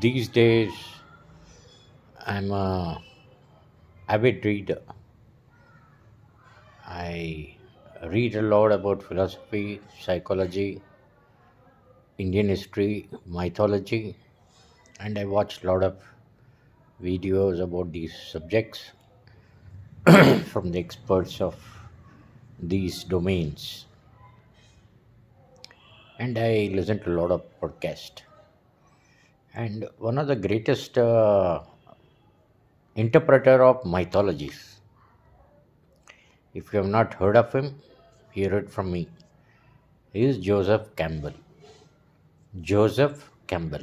These days, I'm a avid reader. I read a lot about philosophy, psychology, Indian history, mythology, and I watch a lot of videos about these subjects from the experts of these domains. And I listen to a lot of podcasts. And one of the greatest interpreter of mythologies, if you have not heard of him, hear it from me, is Joseph Campbell. Joseph Campbell.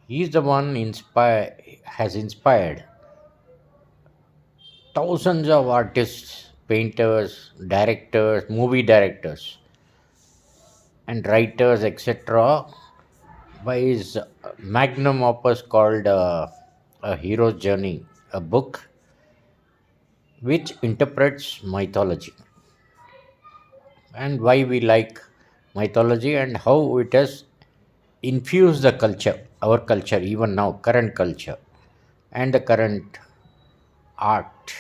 He's the one has inspired thousands of artists, painters, directors, movie directors, and writers, etc., by his magnum opus called A Hero's Journey, a book which interprets mythology and why we like mythology and how it has infused the culture, our culture, even now, current culture, and the current art,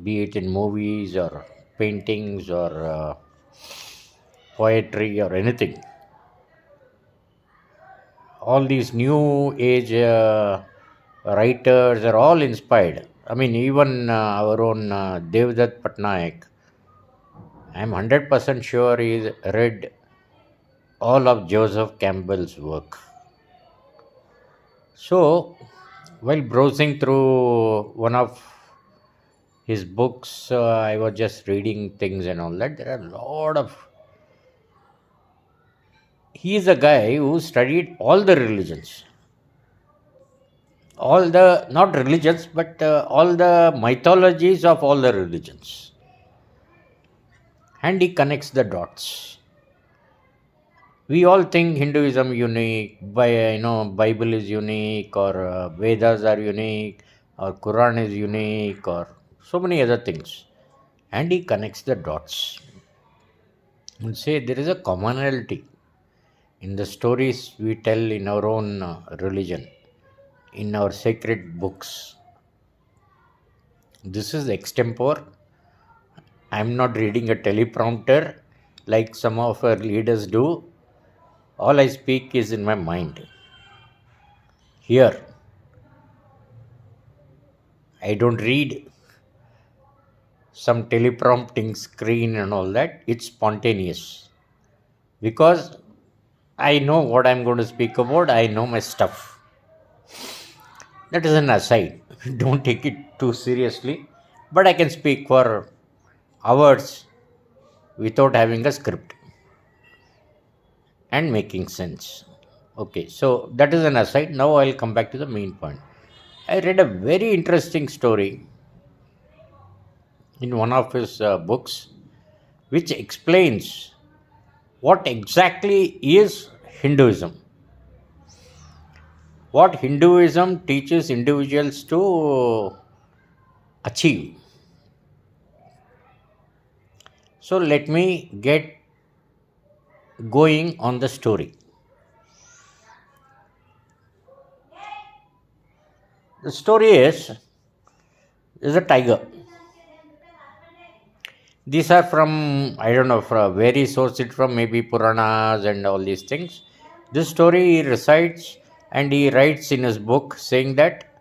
be it in movies or paintings or poetry or anything. All these new age writers are all inspired. I mean, even our own Devdutt Patnaik, I'm 100% sure he's read all of Joseph Campbell's work. So, while browsing through one of his books, I was just reading things and all that. There are a lot of. He is a guy who studied all the religions, all the not religions, but all the mythologies of all the religions, and he connects the dots. We all think Hinduism unique, Bible is unique, or Vedas are unique, or Quran is unique, or so many other things, and he connects the dots and say there is a commonality in the stories we tell in our own religion, in our sacred books. This is extempore. I'm not reading a teleprompter like some of our leaders do. All I speak is in my mind. Here, I don't read some teleprompting screen and all that. It's spontaneous because I know what I'm going to speak about. I know my stuff. That is an aside. Don't take it too seriously. But I can speak for hours without having a script and making sense. Okay, so that is an aside. Now I'll come back to the main point. I read a very interesting story in one of his books which explains what exactly is Hinduism. What Hinduism teaches individuals to achieve. So let me get going on the story. The story is a tiger. These are from, I don't know, from where he sourced it from, maybe Puranas and all these things. This story he recites and he writes in his book saying that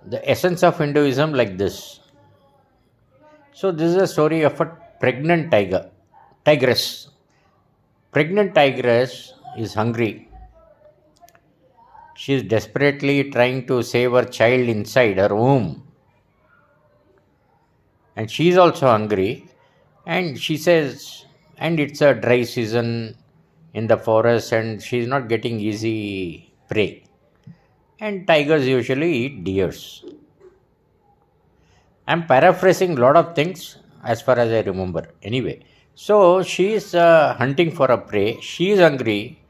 the essence of Hinduism like this. So this is a story of a pregnant tigress. Pregnant tigress is hungry. She is desperately trying to save her child inside her womb. And she is also hungry. And she says, and it's a dry season in the forest, and she's not getting easy prey. And tigers usually eat deers. I'm paraphrasing a lot of things as far as I remember. Anyway, so she is hunting for a prey. She is hungry,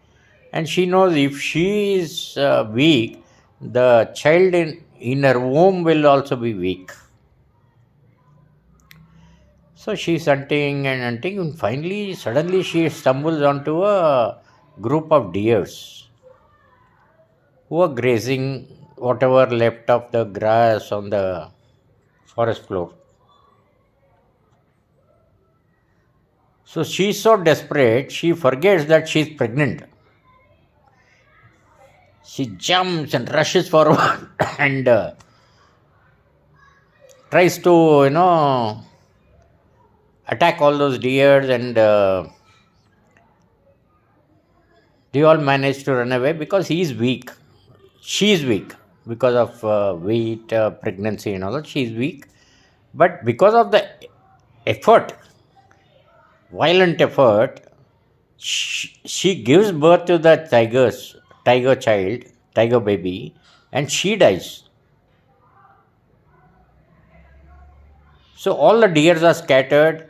and she knows if she is weak, the child in her womb will also be weak. So she's hunting and hunting, and finally, suddenly she stumbles onto a group of deers who were grazing whatever left of the grass on the forest floor. So she's so desperate, she forgets that she's pregnant. She jumps and rushes forward and tries to, attack all those deers, and they all manage to run away because he's weak. She's weak because of weight, pregnancy, and all that. She's weak, but because of the effort, violent effort, she gives birth to the tiger baby, and she dies. So all the deers are scattered.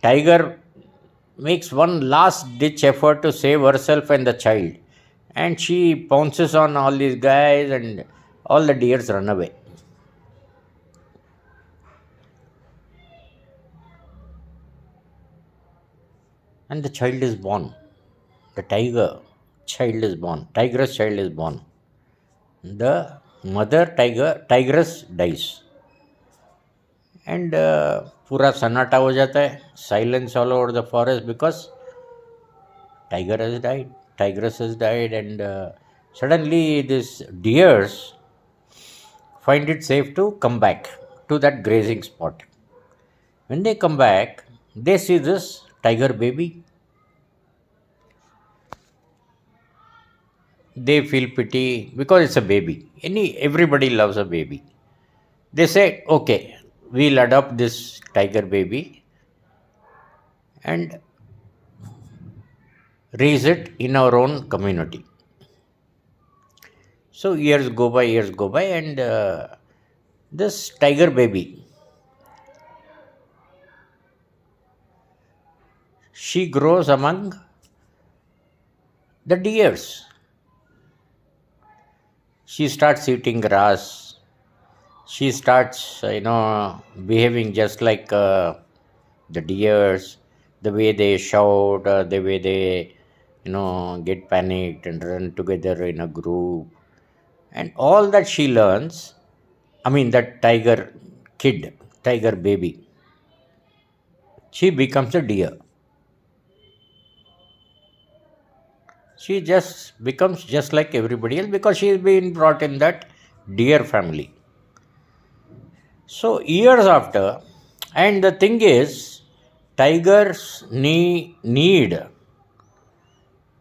Tiger makes one last ditch effort to save herself and the child, and she pounces on all these guys, and all the deers run away. And the child is born. The tigress child is born. The mother tigress dies. And पूरा सन्नाटा हो जाता है, silence all over the forest because tigress has died, and suddenly these deers find it safe to come back to that grazing spot. When they come back, they see this tiger baby. They feel pity because it's a baby. Everybody loves a baby. They say, okay, we'll adopt this tiger baby and raise it in our own community. So years go by, and this tiger baby, she grows among the deers. She starts eating grass. She starts, behaving just like the deers, the way they shout, the way they, get panicked and run together in a group. And all that she learns, that tiger baby, she becomes a deer. She just becomes just like everybody else because she has been brought in that deer family. So years after, and the thing is, tigers need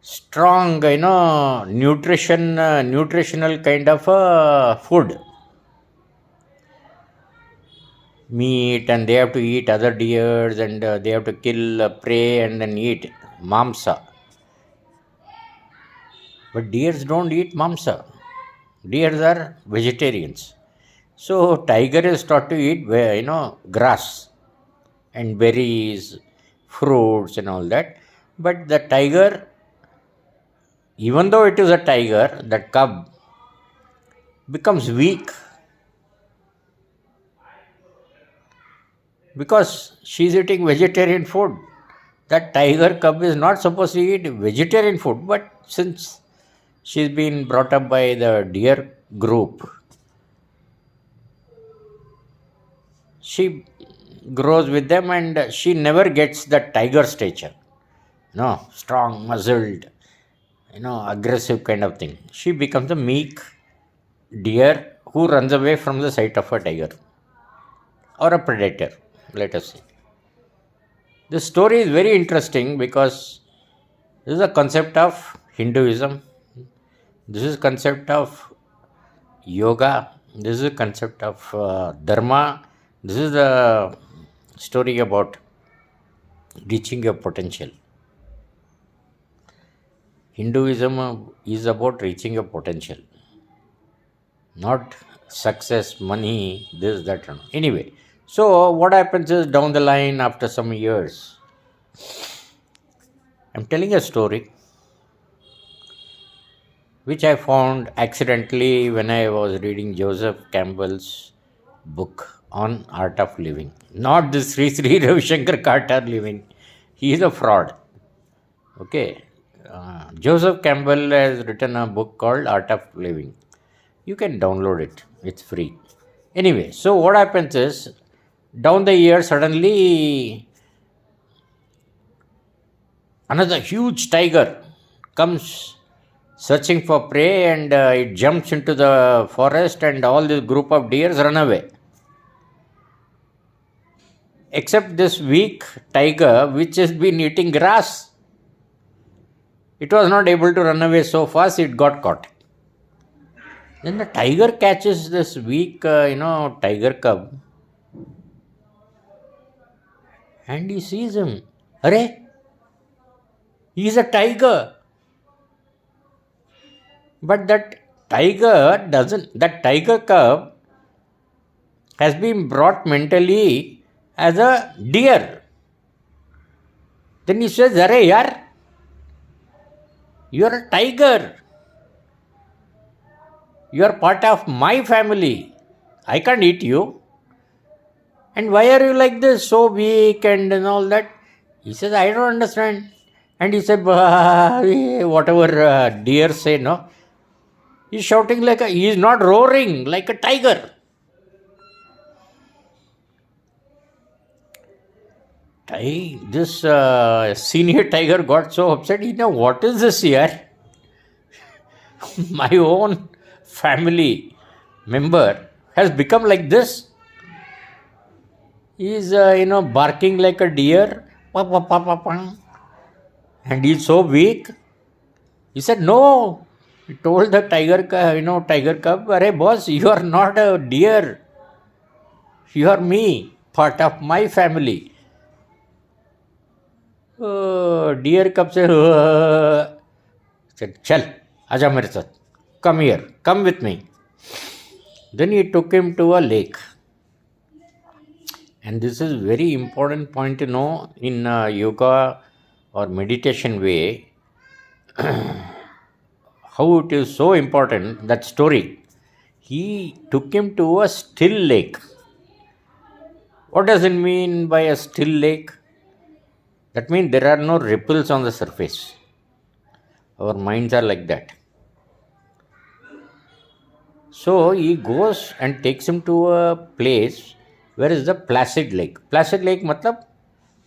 strong, nutritional kind of food, meat, and they have to eat other deers, and they have to kill prey and then eat mamsa. But deers don't eat mamsa. Deers are vegetarians. So tiger is taught to eat, grass and berries, fruits and all that. But the tiger, even though it is a tiger, the cub becomes weak because she is eating vegetarian food. That tiger cub is not supposed to eat vegetarian food, but since she's been brought up by the deer group, she grows with them, and she never gets the tiger stature. Strong, muzzled, aggressive kind of thing. She becomes a meek deer who runs away from the sight of a tiger or a predator, let us say. This story is very interesting because this is a concept of Hinduism. This is concept of yoga. This is a concept of dharma. This is the story about reaching your potential. Hinduism is about reaching your potential, not success, money, this, that. Anyway, so what happens is down the line after some years, I'm telling a story which I found accidentally when I was reading Joseph Campbell's book on art of living. Not this Sri Ravi Shankar Carter living. He is a fraud. Okay. Joseph Campbell has written a book called Art of Living. You can download it, it's free. Anyway, so what happens is, down the year, suddenly another huge tiger comes searching for prey, and it jumps into the forest, and all this group of deers run away. Except this weak tiger, which has been eating grass. It was not able to run away so fast, it got caught. Then the tiger catches this weak, tiger cub, and he sees him. Arey, he's a tiger. But that tiger cub has been brought mentally as a deer. Then he says, Arey yaar, you are a tiger. You are part of my family. I can't eat you. And why are you like this, so weak and all that? He says, I don't understand. And he said, whatever deer say, no. He's shouting he is not roaring like a tiger. This senior tiger got so upset. What is this here? My own family member has become like this. He is, barking like a deer. And he is so weak. He said, no. He told the tiger cub, Arey boss, you are not a deer. You are me, part of my family. Deer cub said, Chal, aja mere saath. Come here, come with me. Then he took him to a lake. And this is very important point to know in yoga or meditation way. How it is so important, that story. He took him to a still lake. What does it mean by a still lake? That means there are no ripples on the surface. Our minds are like that. So he goes and takes him to a place where is the placid lake. Placid lake matlab,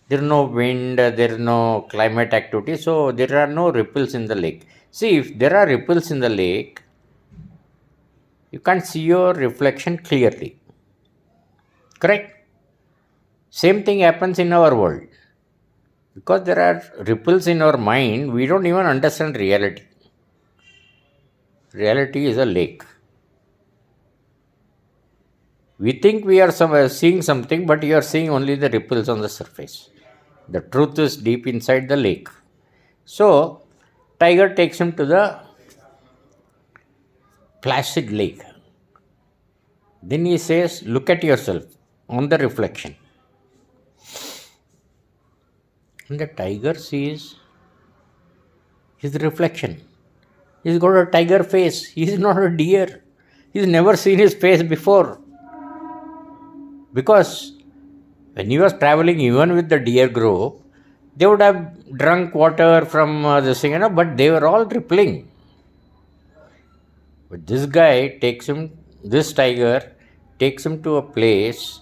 there is no wind, there is no climate activity, so there are no ripples in the lake. See, if there are ripples in the lake, you can't see your reflection clearly. Correct? Same thing happens in our world. Because there are ripples in our mind, we don't even understand reality. Reality is a lake. We think we are seeing something, but you are seeing only the ripples on the surface. The truth is deep inside the lake. So, tiger takes him to the placid lake. Then he says, look at yourself on the reflection. And the tiger sees his reflection. He's got a tiger face. He's not a deer. He's never seen his face before. Because when he was traveling even with the deer group, they would have drunk water from this thing, but they were all rippling. But this tiger takes him to a place,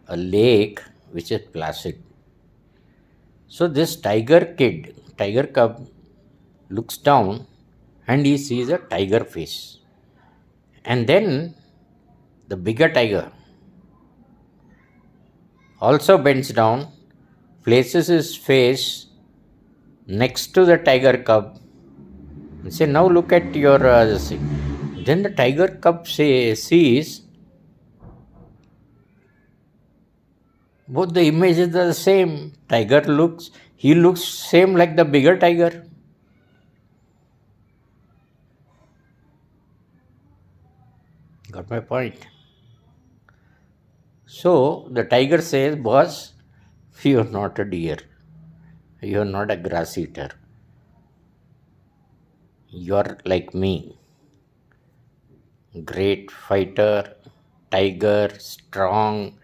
a lake, which is placid. So this tiger cub, looks down and he sees a tiger face. And then the bigger tiger also bends down, places his face next to the tiger cub and say, now look at your thing. Then the tiger cub sees both the images are the same. He looks same like the bigger tiger. Got my point? So the tiger says, boss, you are not a deer. You are not a grass eater. You are like me. Great fighter, tiger, strong,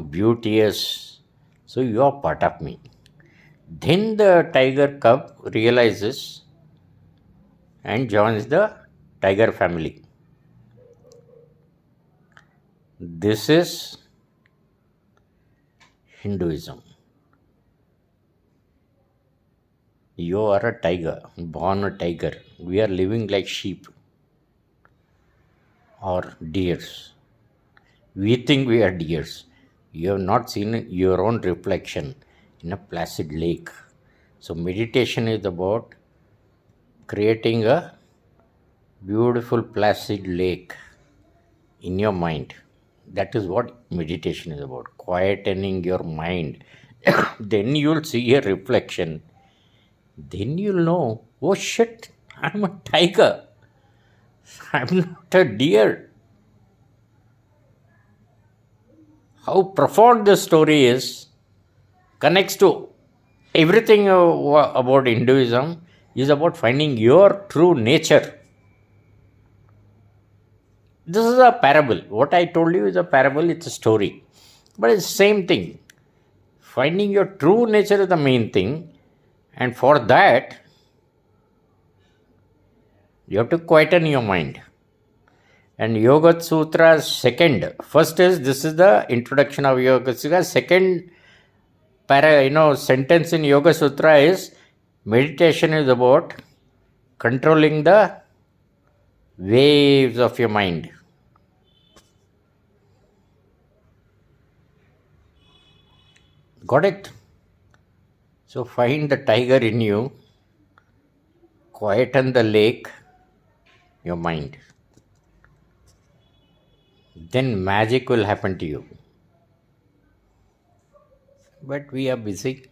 beauteous. So you are part of me. Then the tiger cub realizes and joins the tiger family. This is Hinduism. You are a tiger, born a tiger. We are living like sheep or deers. We think we are deers. You have not seen your own reflection in a placid lake. So, meditation is about creating a beautiful placid lake in your mind. That is what meditation is about, quietening your mind. Then you'll see a reflection. Then you'll know, oh shit, I'm a tiger. I'm not a deer. How profound this story is, connects to everything about Hinduism, is about finding your true nature. This is a parable. What I told you is a parable, it's a story. But it's the same thing. Finding your true nature is the main thing. And for that, you have to quieten your mind. And Yoga Sutra second. First is, this is the introduction of Yoga Sutra. Second sentence in Yoga Sutra is, meditation is about controlling the waves of your mind. Got it? So find the tiger in you, quieten the lake, your mind. Then magic will happen to you. But we are busy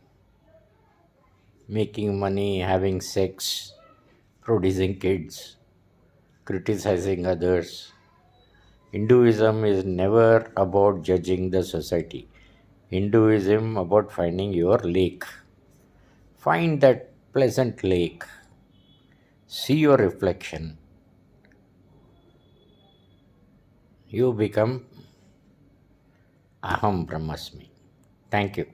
making money, having sex, producing kids, criticizing others. Hinduism is never about judging the society. Hinduism about finding your lake. Find that pleasant lake. See your reflection. You become Aham Brahmasmi. Thank you.